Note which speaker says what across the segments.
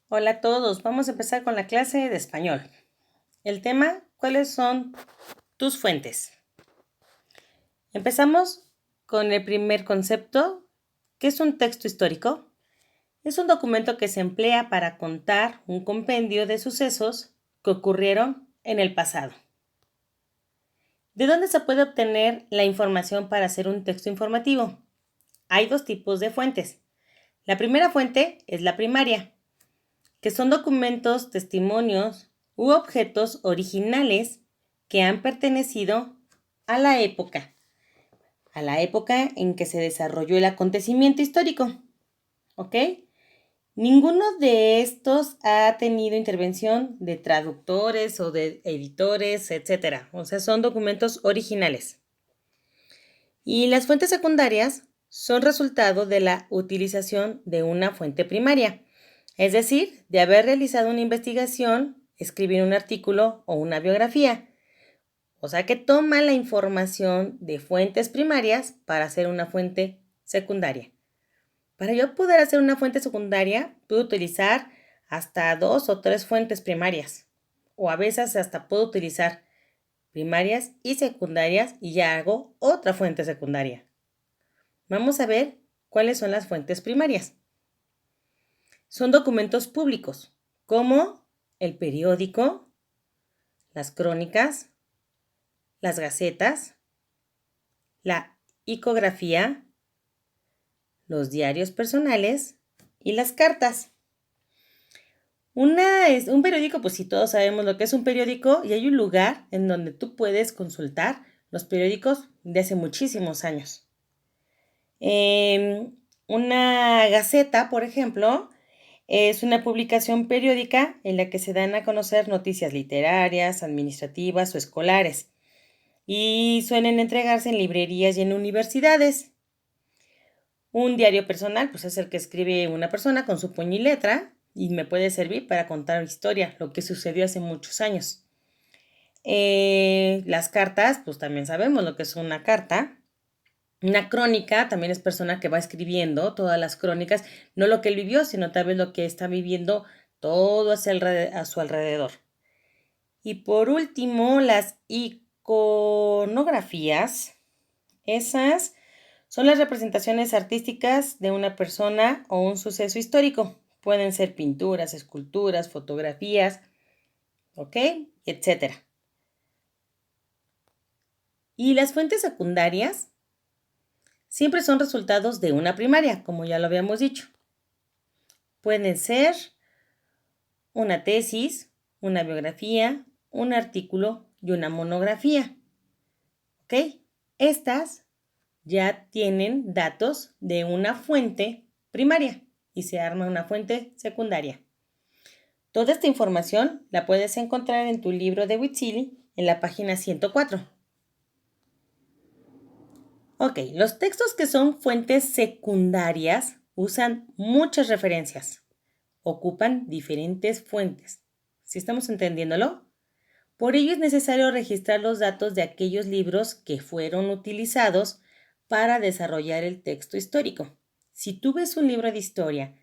Speaker 1: Hola a todos, vamos a empezar con la clase de español. El tema, ¿cuáles son tus fuentes? Empezamos con el primer concepto, ¿qué es un texto histórico? Es un documento que se emplea para contar un compendio de sucesos que ocurrieron en el pasado. ¿De dónde se puede obtener la información para hacer un texto informativo? Hay dos tipos de fuentes. La primera fuente es la primaria, que son documentos, testimonios u objetos originales que han pertenecido a la época en que se desarrolló el acontecimiento histórico. ¿Ok? Ninguno de estos ha tenido intervención de traductores o de editores, etc. O sea, son documentos originales. Y las fuentes secundarias son resultado de la utilización de una fuente primaria. Es decir, de haber realizado una investigación, escribir un artículo o una biografía. O sea que toma la información de fuentes primarias para hacer una fuente secundaria. Para yo poder hacer una fuente secundaria, puedo utilizar hasta 2 o 3 fuentes primarias. O a veces hasta puedo utilizar primarias y secundarias y ya hago otra fuente secundaria. Vamos a ver cuáles son las fuentes primarias. Son documentos públicos, como el periódico, las crónicas, las gacetas, la icografía, los diarios personales y las cartas. Un periódico, pues sí, todos sabemos lo que es un periódico y hay un lugar en donde tú puedes consultar los periódicos de hace muchísimos años. Una gaceta, por ejemplo, es una publicación periódica en la que se dan a conocer noticias literarias, administrativas o escolares y suelen entregarse en librerías y en universidades. Un diario personal, pues es el que escribe una persona con su puño y letra y me puede servir para contar historia, lo que sucedió hace muchos años. Las cartas, pues también sabemos lo que es una carta. Una crónica también es persona que va escribiendo todas las crónicas, no lo que él vivió, sino tal vez lo que está viviendo todo a su alrededor. Y por último, las iconografías. Esas son las representaciones artísticas de una persona o un suceso histórico. Pueden ser pinturas, esculturas, fotografías, ¿ok? Etcétera. Y las fuentes secundarias siempre son resultados de una primaria, como ya lo habíamos dicho. Pueden ser una tesis, una biografía, un artículo y una monografía. ¿Ok? Estas ya tienen datos de una fuente primaria y se arma una fuente secundaria. Toda esta información la puedes encontrar en tu libro de Witsili en la página 104. Ok, los textos que son fuentes secundarias usan muchas referencias. Ocupan diferentes fuentes. ¿Sí estamos entendiéndolo? Por ello es necesario registrar los datos de aquellos libros que fueron utilizados para desarrollar el texto histórico. Si tú ves un libro de historia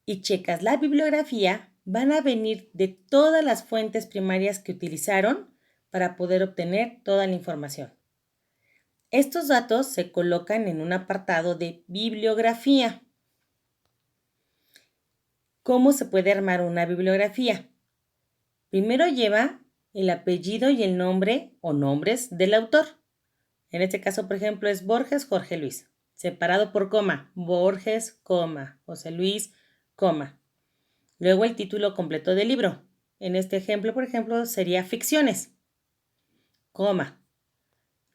Speaker 1: y checas la bibliografía, van a venir de todas las fuentes primarias que utilizaron para poder obtener toda la información. Estos datos se colocan en un apartado de bibliografía. ¿Cómo se puede armar una bibliografía? Primero lleva el apellido y el nombre o nombres del autor. En este caso, por ejemplo, es Borges Jorge Luis, separado por coma, Borges, coma, José Luis, coma. Luego el título completo del libro. En este ejemplo, por ejemplo, sería Ficciones, coma.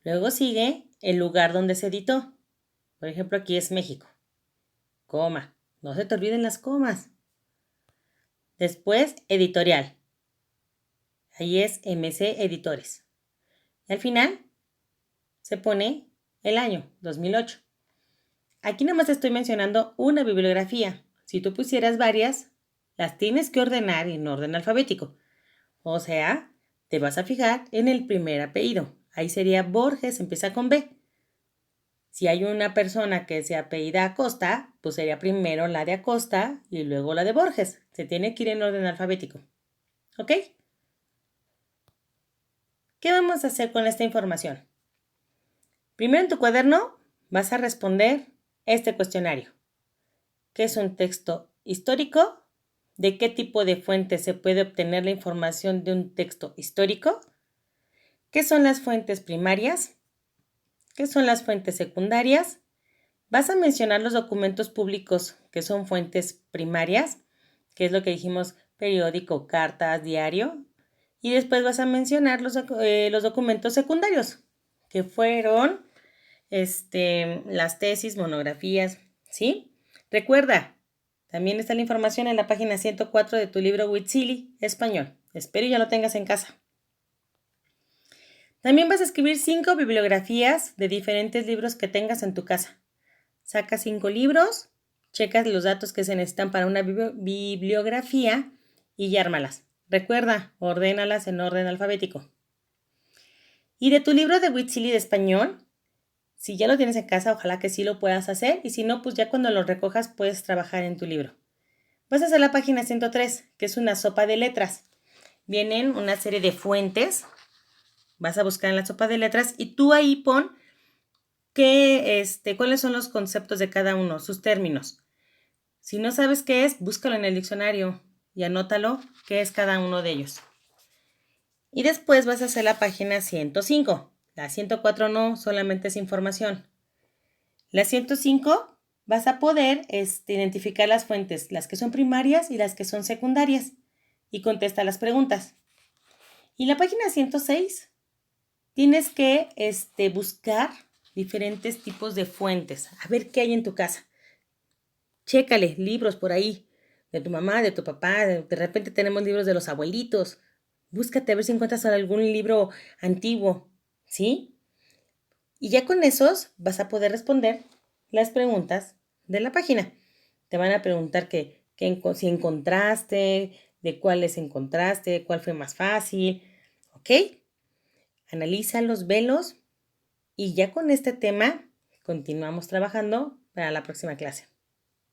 Speaker 1: Luego sigue el lugar donde se editó. Por ejemplo, aquí es México, coma. No se te olviden las comas. Después, editorial. Ahí es MC Editores. Y al final se pone el año 2008. Aquí nomás estoy mencionando una bibliografía. Si tú pusieras varias, las tienes que ordenar en orden alfabético. O sea, te vas a fijar en el primer apellido. Ahí sería Borges, empieza con B. Si hay una persona que se apellida Acosta, pues sería primero la de Acosta y luego la de Borges. Se tiene que ir en orden alfabético. ¿Ok? ¿Qué vamos a hacer con esta información? Primero en tu cuaderno vas a responder este cuestionario. ¿Qué es un texto histórico? ¿De qué tipo de fuente se puede obtener la información de un texto histórico? ¿Qué son las fuentes primarias? ¿Qué son las fuentes secundarias? Vas a mencionar los documentos públicos que son fuentes primarias, que es lo que dijimos, periódico, cartas, diario. Y después vas a mencionar los documentos secundarios, que fueron las tesis, monografías, ¿sí? Recuerda, también está la información en la página 104 de tu libro Huitzili Español. Espero ya lo tengas en casa. También vas a escribir 5 bibliografías de diferentes libros que tengas en tu casa. Sacas 5 libros, checas los datos que se necesitan para una bibliografía y ya ármalas. Recuerda, ordénalas en orden alfabético. Y de tu libro de Huitzili de Español, si ya lo tienes en casa, ojalá que sí lo puedas hacer. Y si no, pues ya cuando lo recojas puedes trabajar en tu libro. Vas a hacer la página 103, que es una sopa de letras. Vienen una serie de fuentes. Vas a buscar en la sopa de letras y tú ahí pon cuáles son los conceptos de cada uno, sus términos. Si no sabes qué es, búscalo en el diccionario y anótalo qué es cada uno de ellos. Y después vas a hacer la página 105. La 104 no, solamente es información. La 105 vas a poder identificar las fuentes, las que son primarias y las que son secundarias, y contesta las preguntas. Y la página 106 tienes que buscar diferentes tipos de fuentes, a ver qué hay en tu casa. Chécale libros por ahí, de tu mamá, de tu papá, de repente tenemos libros de los abuelitos. Búscate a ver si encuentras algún libro antiguo, ¿sí? Y ya con esos vas a poder responder las preguntas de la página. Te van a preguntar si encontraste, de cuáles encontraste, cuál fue más fácil, ¿ok? Analízalos, velos y ya con este tema continuamos trabajando para la próxima clase.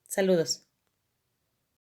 Speaker 1: Saludos.